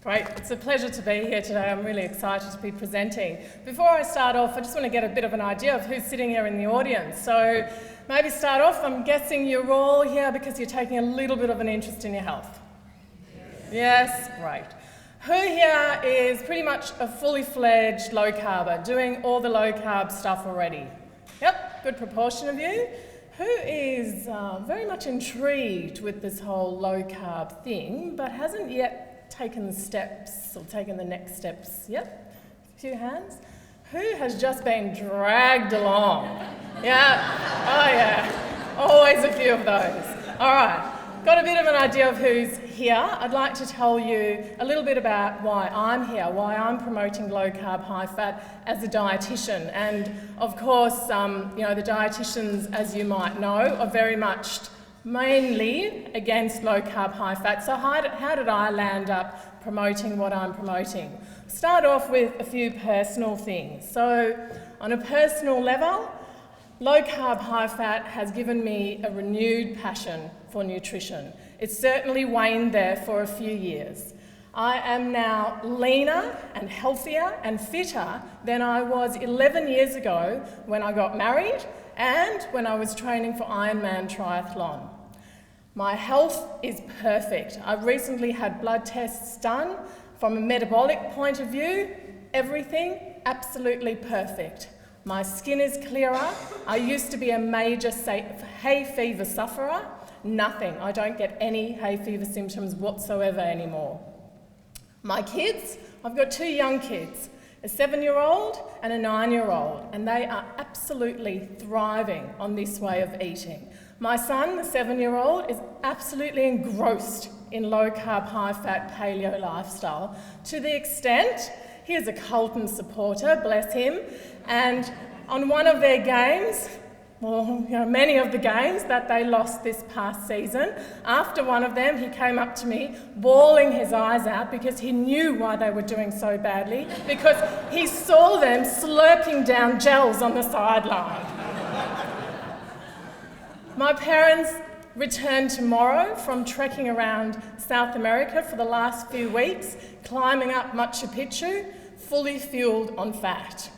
Great, it's a pleasure to be here today. I'm really excited to be presenting. Before I start off, I just want to get a bit of an idea of who's sitting here in the audience. So maybe start off, I'm guessing you're all here because you're taking a little bit of an interest in your health. Yes, great. Who here is pretty much a fully fledged low carber, doing all the low carb stuff already? Yep, good proportion of you. Who is very much intrigued with this whole low carb thing, but hasn't yet taken the steps or taken the next steps? Yep, a few hands. Who has just been dragged along? Yeah, oh yeah, always a few of those. All right, got a bit of an idea of who's here. I'd like to tell you a little bit about why I'm here, why I'm promoting low carb, high fat as a dietitian. And of course, the dietitians, as you might know, are very much mainly against low carb, high fat. So how did I land up promoting what I'm promoting? Start off with a few personal things. So on a personal level, low carb, high fat has given me a renewed passion for nutrition. It's certainly waned there for a few years. I am now leaner and healthier and fitter than I was 11 years ago when I got married and when I was training for Ironman triathlon. My health is perfect. I've recently had blood tests done. From a metabolic point of view, everything absolutely perfect. My skin is clearer. I used to be a major hay fever sufferer. Nothing. I don't get any hay fever symptoms whatsoever anymore. My kids, I've got two young kids, a 7-year-old and a 9-year-old, and they are absolutely thriving on this way of eating. My son, the 7-year-old, is absolutely engrossed in low-carb, high-fat paleo lifestyle to the extent he is a Carlton supporter, bless him, and on one of their games, many of the games that they lost this past season, after one of them he came up to me bawling his eyes out because he knew why they were doing so badly, because he saw them slurping down gels on the sideline. My parents return tomorrow from trekking around South America for the last few weeks, climbing up Machu Picchu, fully fueled on fat.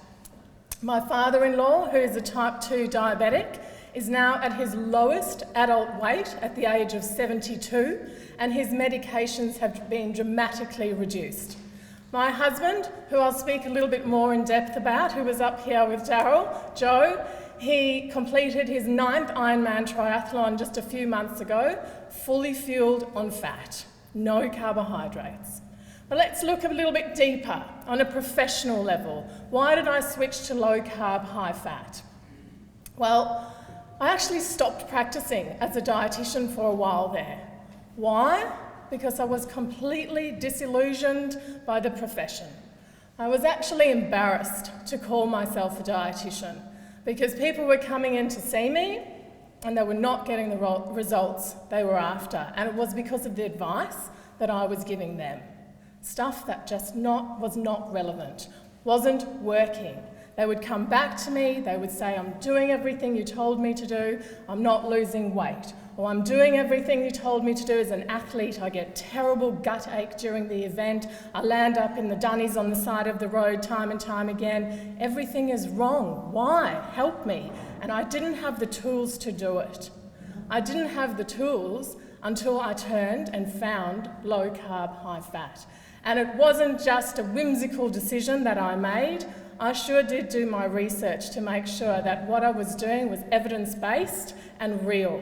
My father-in-law, who is a type 2 diabetic, is now at his lowest adult weight at the age of 72, and his medications have been dramatically reduced. My husband, who I'll speak a little bit more in depth about, who was up here with Joe, he completed his 9th Ironman triathlon just a few months ago, fully fueled on fat, no carbohydrates. But let's look a little bit deeper on a professional level. Why did I switch to low carb, high fat? Well, I actually stopped practicing as a dietitian for a while there. Why? Because I was completely disillusioned by the profession. I was actually embarrassed to call myself a dietitian because people were coming in to see me and they were not getting the results they were after. And it was because of the advice that I was giving them. Stuff that just was not relevant, wasn't working. They would come back to me, they would say, I'm doing everything you told me to do, I'm not losing weight. Or I'm doing everything you told me to do as an athlete, I get terrible gut ache during the event, I land up in the dunnies on the side of the road time and time again. Everything is wrong. Why? Help me. And I didn't have the tools to do it. I didn't have the tools until I turned and found low carb, high fat. And it wasn't just a whimsical decision that I made. I sure did do my research to make sure that what I was doing was evidence-based and real.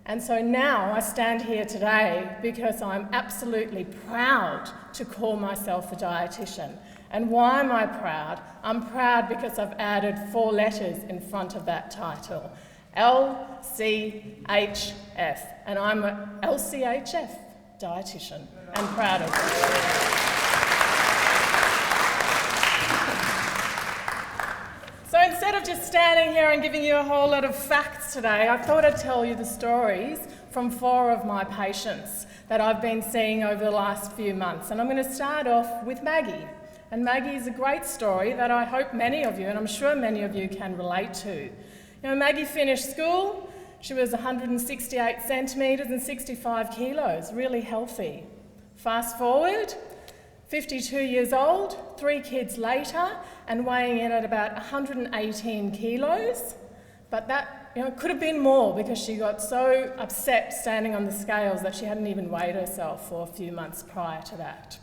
And so now I stand here today because I'm absolutely proud to call myself a dietitian. And why am I proud? I'm proud because I've added 4 letters in front of that title, LCHF, and I'm a LCHF dietitian and proud of it. So instead of just standing here and giving you a whole lot of facts today, I thought I'd tell you the stories from 4 of my patients that I've been seeing over the last few months. And I'm going to start off with Maggie. And Maggie is a great story that I hope many of you, and I'm sure many of you, can relate to. You know, Maggie finished school. She was 168 centimetres and 65 kilos, really healthy. Fast forward, 52 years old, 3 kids later, and weighing in at about 118 kilos. But that could have been more because she got so upset standing on the scales that she hadn't even weighed herself for a few months prior to that.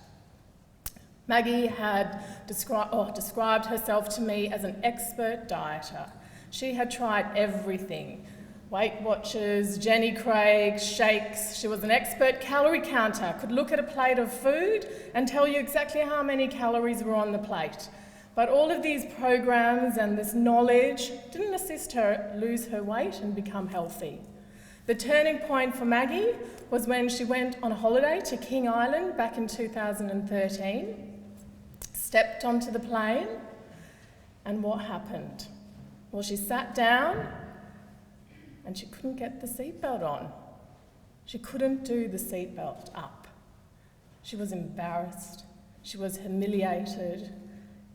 Maggie had described herself to me as an expert dieter. She had tried everything. Weight Watchers, Jenny Craig, shakes. She was an expert calorie counter, could look at a plate of food and tell you exactly how many calories were on the plate. But all of these programs and this knowledge didn't assist her lose her weight and become healthy. The turning point for Maggie was when she went on a holiday to King Island back in 2013, stepped onto the plane, and what happened? Well, she sat down and she couldn't get the seatbelt on. She couldn't do the seatbelt up. She was embarrassed. She was humiliated.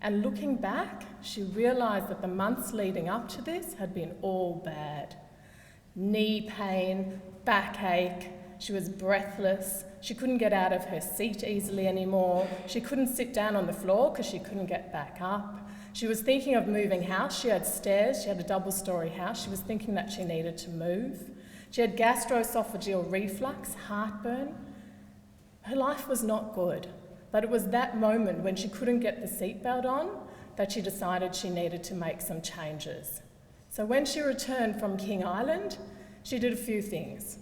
And looking back, she realised that the months leading up to this had been all bad. Knee pain, backache, she was breathless, she couldn't get out of her seat easily anymore, she couldn't sit down on the floor because she couldn't get back up. She was thinking of moving house. She had stairs, she had a double-storey house. She was thinking that she needed to move. She had gastroesophageal reflux, heartburn. Her life was not good, but it was that moment when she couldn't get the seatbelt on that she decided she needed to make some changes. So when she returned from King Island, she did a few things.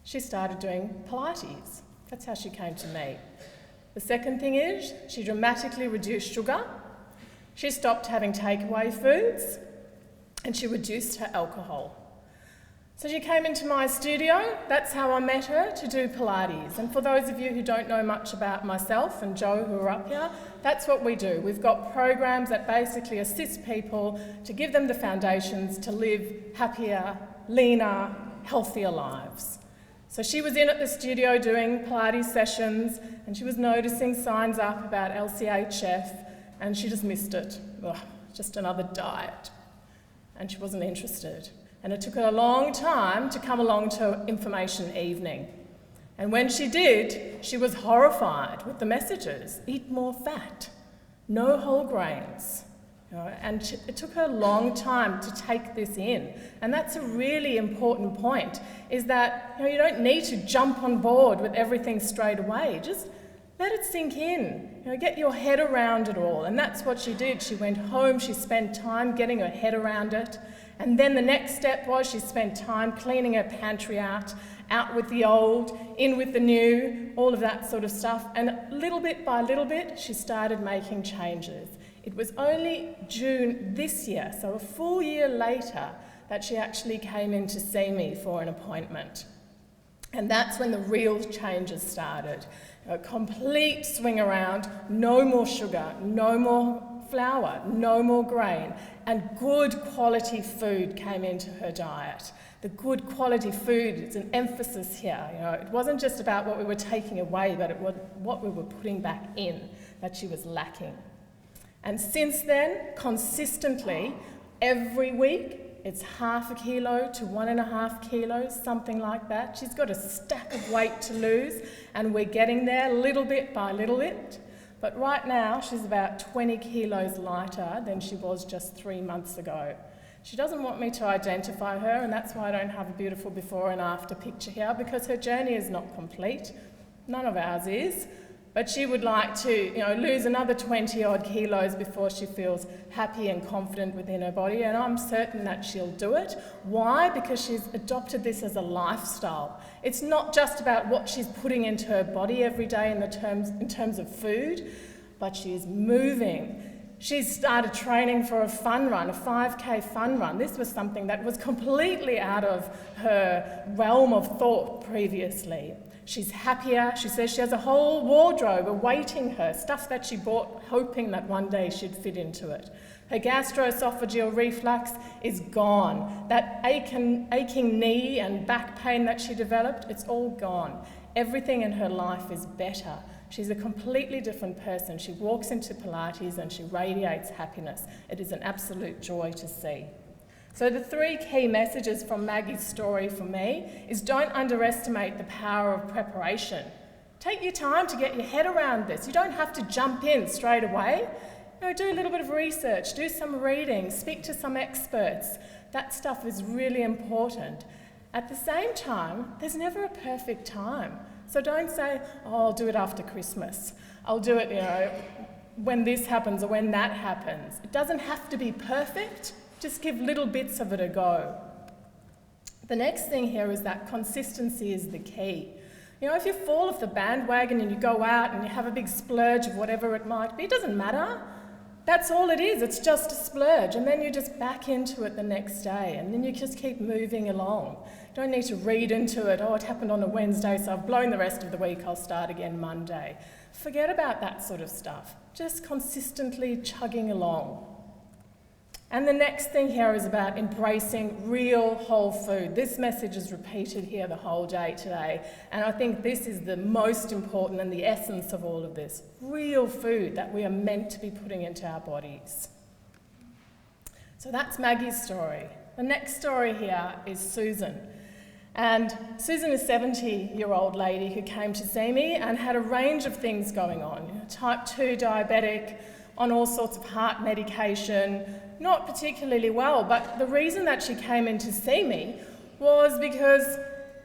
She started doing Pilates. That's how she came to me. The second thing is she dramatically reduced sugar. She stopped having takeaway foods and she reduced her alcohol. So she came into my studio. That's how I met her, to do Pilates. And for those of you who don't know much about myself and Joe who are up here, that's what we do. We've got programs that basically assist people to give them the foundations to live happier, leaner, healthier lives. So she was in at the studio doing Pilates sessions and she was noticing signs up about LCHF and she just missed it. Ugh, just another diet. And she wasn't interested. And it took her a long time to come along to information evening. And when she did, she was horrified with the messages. Eat more fat, no whole grains. And it took her a long time to take this in. And that's a really important point, is that you don't need to jump on board with everything straight away. Just let it sink in. Get your head around it all. And that's what she did. She went home, she spent time getting her head around it. And then the next step was she spent time cleaning her pantry out with the old, in with the new, all of that sort of stuff. And little bit by little bit, she started making changes. It was only June this year, so a full year later, that she actually came in to see me for an appointment. And that's when the real changes started. A complete swing around, no more sugar, no more flour, no more grain, and good quality food came into her diet. The good quality food is an emphasis here. It wasn't just about what we were taking away, but it was what we were putting back in that she was lacking. And since then, consistently, every week, it's 0.5 kilo to 1.5 kilos, something like that. She's got a stack of weight to lose, and we're getting there little bit by little bit. But right now, she's about 20 kilos lighter than she was just 3 months ago. She doesn't want me to identify her, and that's why I don't have a beautiful before and after picture here, because her journey is not complete. None of ours is. But she would like to, lose another 20 odd kilos before she feels happy and confident within her body, and I'm certain that she'll do it. Why? Because she's adopted this as a lifestyle. It's not just about what she's putting into her body every day in terms of food, but she's moving. She's started training for a fun run, a 5K fun run. This was something that was completely out of her realm of thought previously. She's happier. She says she has a whole wardrobe awaiting her, stuff that she bought hoping that one day she'd fit into it. Her gastroesophageal reflux is gone. That aching knee and back pain that she developed, it's all gone. Everything in her life is better. She's a completely different person. She walks into Pilates and she radiates happiness. It is an absolute joy to see. So the 3 key messages from Maggie's story for me is don't underestimate the power of preparation. Take your time to get your head around this. You don't have to jump in straight away. Do a little bit of research, do some reading, speak to some experts. That stuff is really important. At the same time, there's never a perfect time. So don't say, oh, I'll do it after Christmas. I'll do it, when this happens or when that happens. It doesn't have to be perfect. Just give little bits of it a go. The next thing here is that consistency is the key. If you fall off the bandwagon and you go out and you have a big splurge of whatever it might be, it doesn't matter. That's all it is. It's just a splurge. And then you just back into it the next day. And then you just keep moving along. Don't need to read into it. Oh, it happened on a Wednesday, so I've blown the rest of the week. I'll start again Monday. Forget about that sort of stuff. Just consistently chugging along. And the next thing here is about embracing real whole food. This message is repeated here the whole day today, and I think this is the most important and the essence of all of this. Real food that we are meant to be putting into our bodies. So that's Maggie's story. The next story here is Susan. And Susan is a 70-year-old lady who came to see me and had a range of things going on. Type 2 diabetic, on all sorts of heart medication, not particularly well, but the reason that she came in to see me was because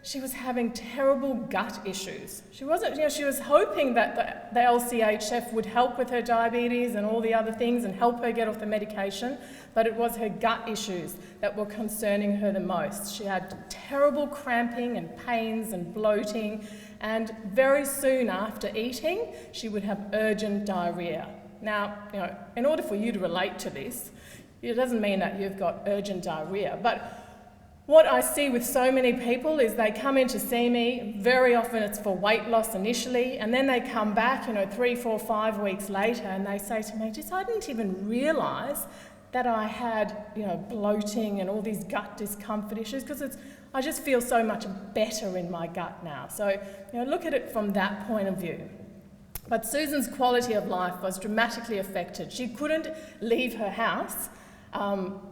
she was having terrible gut issues. She wasn't, she was hoping that the LCHF would help with her diabetes and all the other things and help her get off the medication, but it was her gut issues that were concerning her the most. She had terrible cramping and pains and bloating, and very soon after eating, she would have urgent diarrhea. Now, in order for you to relate to this, it doesn't mean that you've got urgent diarrhea, but what I see with so many people is they come in to see me, very often it's for weight loss initially, and then they come back, 3, 4, 5 weeks later, and they say to me, I didn't even realise that I had, bloating and all these gut discomfort issues, because I just feel so much better in my gut now. So, look at it from that point of view. But Susan's quality of life was dramatically affected. She couldn't leave her house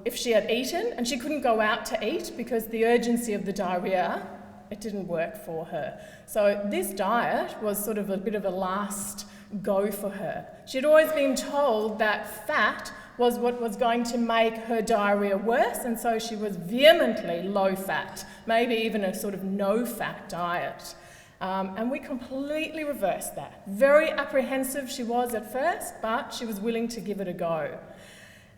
if she had eaten, and she couldn't go out to eat because the urgency of the diarrhea, it didn't work for her. So this diet was sort of a bit of a last go for her. She'd always been told that fat was what was going to make her diarrhea worse, and so she was vehemently low fat, maybe even a sort of no fat diet. And we completely reversed that. Very apprehensive she was at first, but she was willing to give it a go.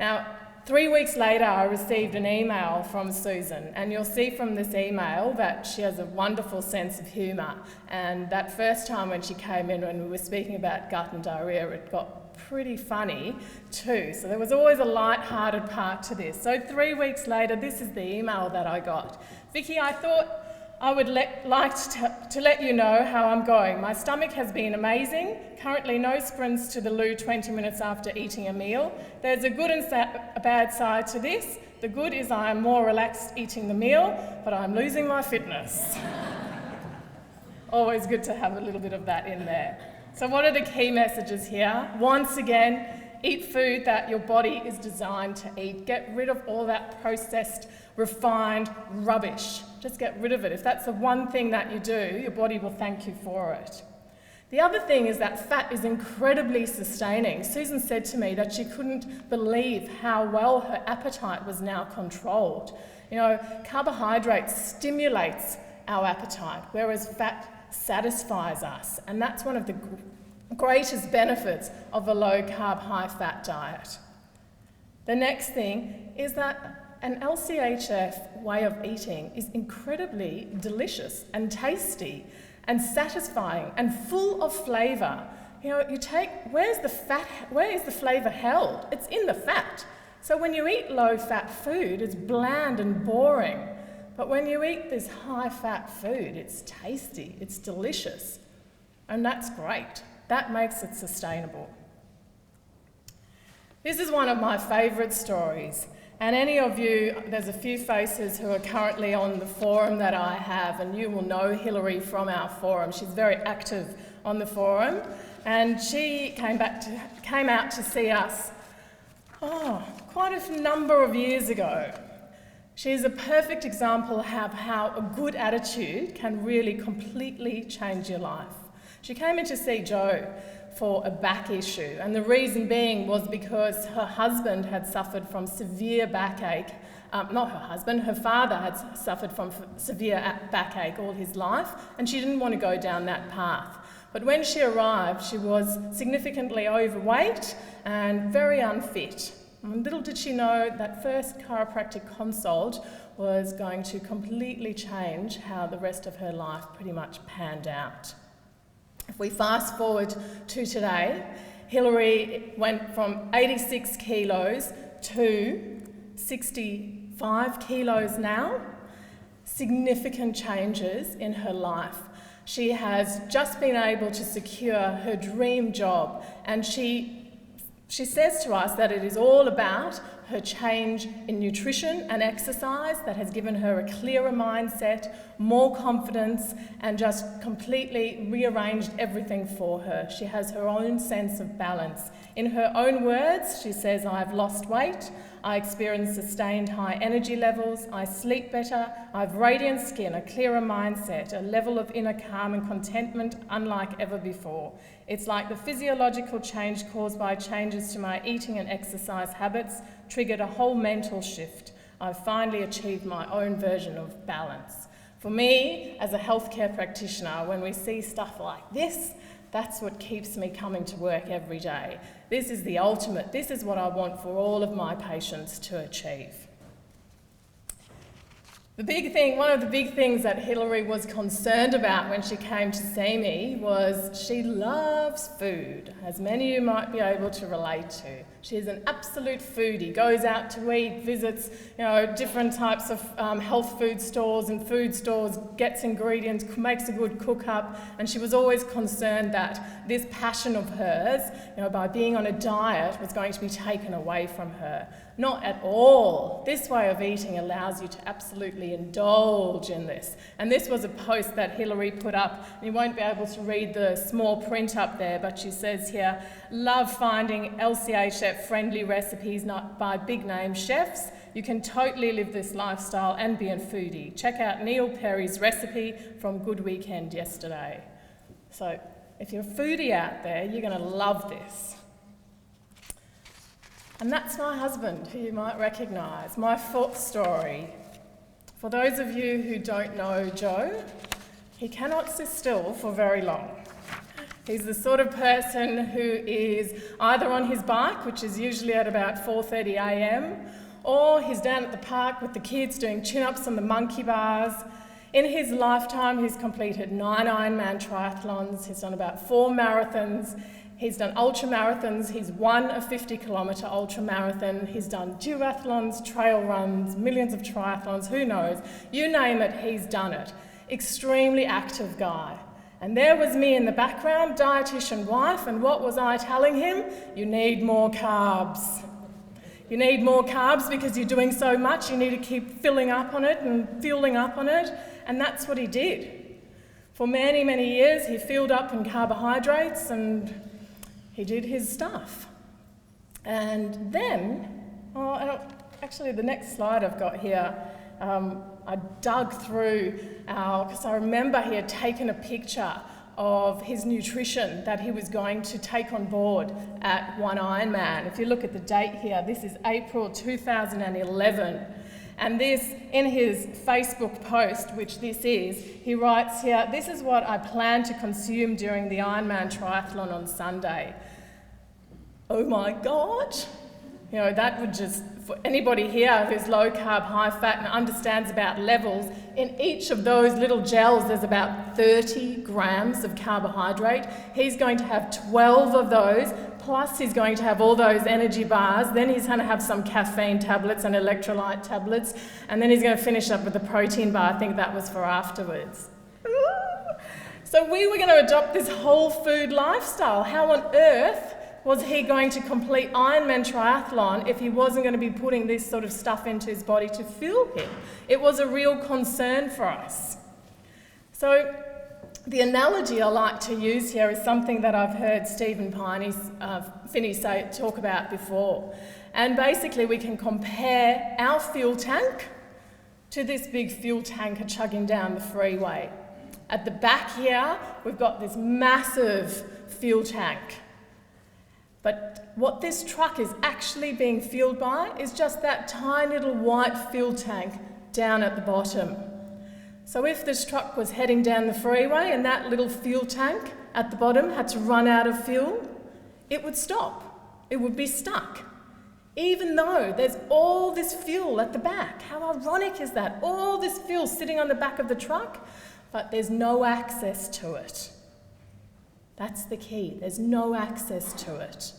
Now, 3 weeks later, I received an email from Susan, and you'll see from this email that she has a wonderful sense of humour. And that first time when she came in, when we were speaking about gut and diarrhea, it got pretty funny too. So there was always a light-hearted part to this. So 3 weeks later, this is the email that I got. Vicky, I thought I would like to let you know how I'm going. My stomach has been amazing. Currently no sprints to the loo 20 minutes after eating a meal. There's a good and a bad side to this. The good is I am more relaxed eating the meal, but I'm losing my fitness. Always good to have a little bit of that in there. So what are the key messages here? Once again, eat food that your body is designed to eat. Get rid of all that processed, refined rubbish. Just get rid of it. If that's the one thing that you do, your body will thank you for it. The other thing is that fat is incredibly sustaining. Susan said to me that she couldn't believe how well her appetite was now controlled. Carbohydrates stimulates our appetite, whereas fat satisfies us. And that's one of the greatest benefits of a low-carb, high-fat diet. The next thing is that an LCHF way of eating is incredibly delicious and tasty and satisfying and full of flavour. Where is the flavour held? It's in the fat. So when you eat low-fat food, it's bland and boring. But when you eat this high-fat food, it's tasty, it's delicious, and that's great. That makes it sustainable. This is one of my favourite stories. And any of you, there's a few faces who are currently on the forum that I have, and you will know Hilary from our forum. She's very active on the forum, and she came out to see us, quite a number of years ago. She's a perfect example of how a good attitude can really completely change your life. She came in to see Jo for a back issue, and the reason being was because her husband had suffered from severe backache. Not her husband, her father had suffered from severe backache all his life, and she didn't want to go down that path. But when she arrived, she was significantly overweight and very unfit. And little did she know that first chiropractic consult was going to completely change how the rest of her life pretty much panned out. If we fast forward to today, Hilary went from 86 kilos to 65 kilos now. Significant changes in her life. She has just been able to secure her dream job, and she says to us that it is all about her change in nutrition and exercise that has given her a clearer mindset, more confidence, and just completely rearranged everything for her. She has her own sense of balance. In her own words, she says, "I've lost weight, I experience sustained high energy levels, I sleep better, I have radiant skin, a clearer mindset, a level of inner calm and contentment unlike ever before. It's like the physiological change caused by changes to my eating and exercise habits triggered a whole mental shift. I've finally achieved my own version of balance." For me, as a healthcare practitioner, when we see stuff like this, that's what keeps me coming to work every day. This is the ultimate. This is what I want for all of my patients to achieve. One of the big things that Hilary was concerned about when she came to see me was she loves food, as many of you might be able to relate to. She's an absolute foodie, goes out to eat, visits different types of health food stores and food stores, gets ingredients, makes a good cook-up, and she was always concerned that this passion of hers, by being on a diet, was going to be taken away from her. Not at all. This way of eating allows you to absolutely indulge in this. And this was a post that Hilary put up. You won't be able to read the small print up there, but she says here, "Love finding LCHF friendly recipes not by big name chefs. You can totally live this lifestyle and be a foodie. Check out Neil Perry's recipe from Good Weekend yesterday." So if you're a foodie out there, you're going to love this. And that's my husband, who you might recognise, my fourth story. For those of you who don't know Jo, he cannot sit still for very long. He's the sort of person who is either on his bike, which is usually at about 4:30 a.m, or he's down at the park with the kids doing chin-ups on the monkey bars. In his lifetime, he's completed 9 Ironman triathlons, he's done about 4 marathons, he's done ultra marathons, he's won a 50-kilometre ultra marathon, he's done duathlons, trail runs, millions of triathlons, who knows, you name it, he's done it. Extremely active guy. And there was me in the background, dietitian wife, and what was I telling him? You need more carbs. You need more carbs because you're doing so much, you need to keep filling up on it and fueling up on it, and that's what he did. For many, many years, he filled up on carbohydrates and he did his stuff. And then, actually the next slide I've got here, I dug through because I remember he had taken a picture of his nutrition that he was going to take on board at one Ironman. If you look at the date here, this is April 2011. And this, in his Facebook post, which this is, he writes here, "This is what I plan to consume during the Ironman triathlon on Sunday." Oh my God. That would just, for anybody here who's low carb, high fat and understands about levels, in each of those little gels there's about 30 grams of carbohydrate. He's going to have 12 of those, plus he's going to have all those energy bars, then he's going to have some caffeine tablets and electrolyte tablets, and then he's going to finish up with a protein bar. I think that was for afterwards. So we were going to adopt this whole food lifestyle. How on earth was he going to complete Ironman triathlon if he wasn't going to be putting this sort of stuff into his body to fuel him? It was a real concern for us. So the analogy I like to use here is something that I've heard Stephen Finney talk about before. And basically we can compare our fuel tank to this big fuel tanker chugging down the freeway. At the back here, we've got this massive fuel tank. But what this truck is actually being fueled by is just that tiny little white fuel tank down at the bottom. So if this truck was heading down the freeway and that little fuel tank at the bottom had to run out of fuel, it would stop. It would be stuck. Even though there's all this fuel at the back. How ironic is that? All this fuel sitting on the back of the truck, but there's no access to it. That's the key. There's no access to it.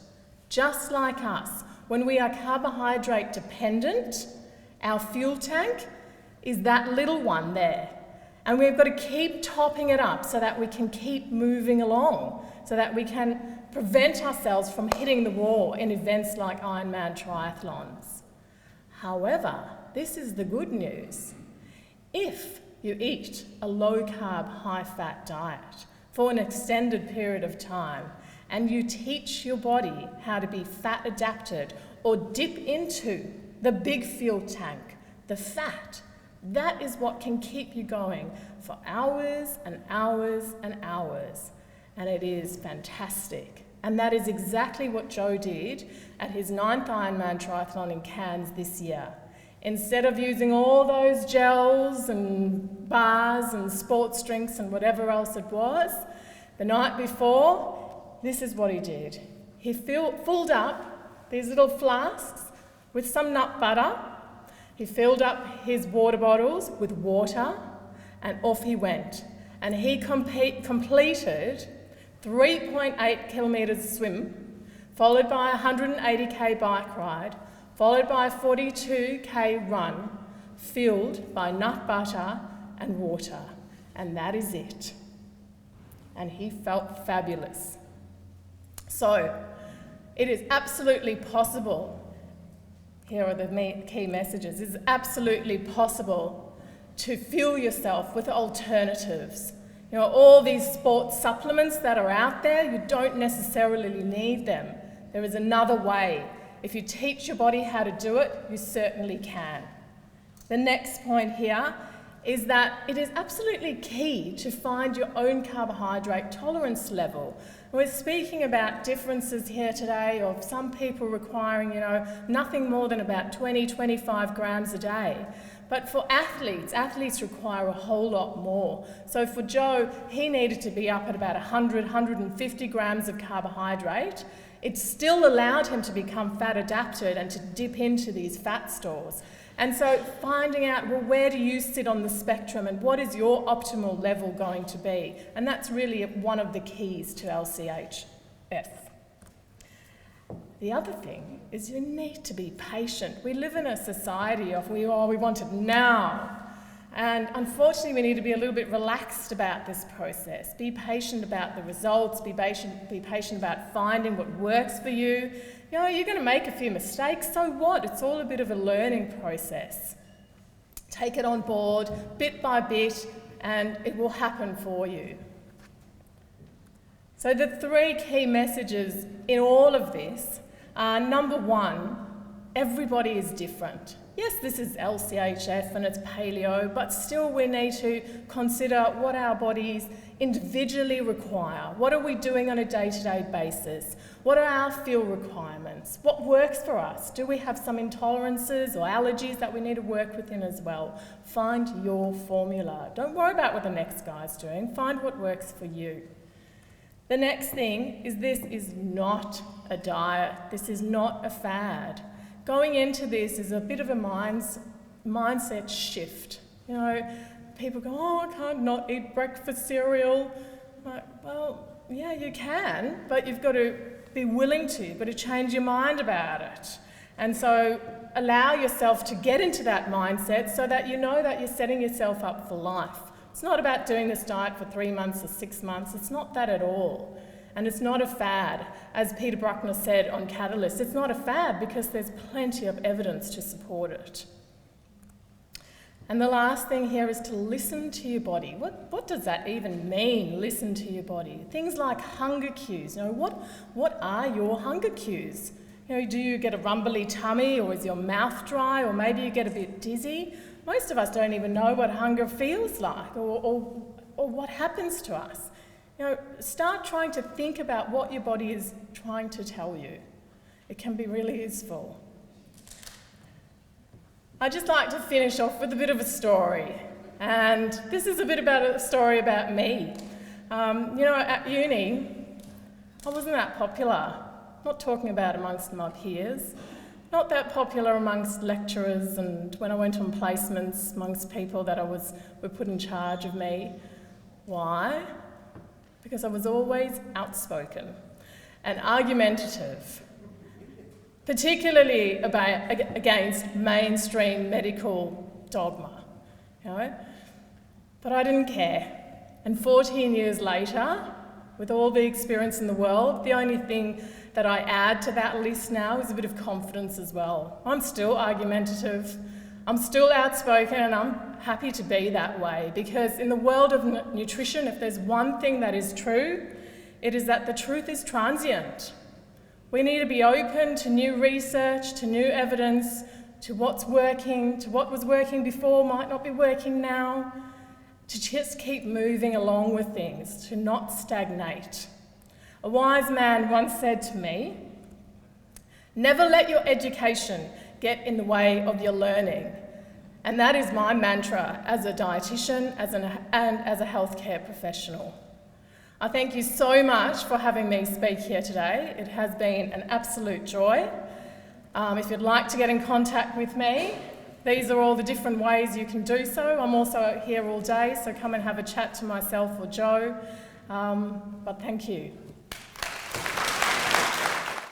Just like us, when we are carbohydrate dependent, our fuel tank is that little one there. And we've got to keep topping it up so that we can keep moving along, so that we can prevent ourselves from hitting the wall in events like Ironman triathlons. However, this is the good news. If you eat a low-carb, high-fat diet for an extended period of time, and you teach your body how to be fat adapted or dip into the big fuel tank, the fat, that is what can keep you going for hours and hours and hours. And it is fantastic. And that is exactly what Joe did at his 9th Ironman triathlon in Cairns this year. Instead of using all those gels and bars and sports drinks and whatever else it was, the night before, this is what he did. He filled up these little flasks with some nut butter. He filled up his water bottles with water, and off he went. And he completed 3.8 kilometres swim, followed by a 180k bike ride, followed by a 42k run, filled by nut butter and water. And that is it. And he felt fabulous. So, it is absolutely possible. Here are the key messages. It's absolutely possible to fuel yourself with alternatives. You know, all these sports supplements that are out there, you don't necessarily need them. There is another way. If you teach your body how to do it, you certainly can. The next point here is that it is absolutely key to find your own carbohydrate tolerance level. We're speaking about differences here today of some people requiring, nothing more than about 20-25 grams a day. But for athletes require a whole lot more. So for Joe, he needed to be up at about 100-150 grams of carbohydrate. It still allowed him to become fat adapted and to dip into these fat stores. And so finding out, well, where do you sit on the spectrum and what is your optimal level going to be? And that's really one of the keys to LCHF. The other thing is you need to be patient. We live in a society of we want it now. And unfortunately, we need to be a little bit relaxed about this process. Be patient about the results, be patient about finding what works for you. You're going to make a few mistakes, so what? It's all a bit of a learning process. Take it on board, bit by bit, and it will happen for you. So the 3 key messages in all of this are, number 1, everybody is different. Yes, this is LCHF and it's paleo, but still we need to consider what our bodies individually require. What are we doing on a day-to-day basis? What are our fuel requirements? What works for us? Do we have some intolerances or allergies that we need to work within as well? Find your formula. Don't worry about what the next guy's doing. Find what works for you. The next thing is this is not a diet. This is not a fad. Going into this is a bit of a mindset shift. People go, I can't not eat breakfast cereal. Like, well, yeah, you can, but you've got to be willing to. You've got to change your mind about it. And so allow yourself to get into that mindset so that you know that you're setting yourself up for life. It's not about doing this diet for 3 months or 6 months. It's not that at all. And it's not a fad. As Peter Bruckner said on Catalyst, it's not a fad because there's plenty of evidence to support it. And the last thing here is to listen to your body. What does that even mean, listen to your body? Things like hunger cues. What are your hunger cues? Do you get a rumbly tummy, or is your mouth dry, or maybe you get a bit dizzy? Most of us don't even know what hunger feels like, or or what happens to us. You know, start trying to think about what your body is trying to tell you. It can be really useful. I'd just like to finish off with a bit of a story. And this is a bit about a story about me. You know, at uni, I wasn't that popular. Not talking about amongst my peers. Not that popular amongst lecturers and when I went on placements amongst people that were put in charge of me. Why? Because I was always outspoken and argumentative, particularly against mainstream medical dogma, you know? But I didn't care. And 14 years later, with all the experience in the world, the only thing that I add to that list now is a bit of confidence as well. I'm still argumentative, I'm still outspoken, and I'm happy to be that way, because in the world of nutrition, if there's one thing that is true, it is that the truth is transient. We need to be open to new research, to new evidence, to what's working, to what was working before might not be working now, to just keep moving along with things, to not stagnate. A wise man once said to me, "Never let your education get in the way of your learning." And that is my mantra as a dietitian and as a healthcare professional. I thank you so much for having me speak here today. It has been an absolute joy. If you'd like to get in contact with me, these are all the different ways you can do so. I'm also here all day, so come and have a chat to myself or Joe. But thank you.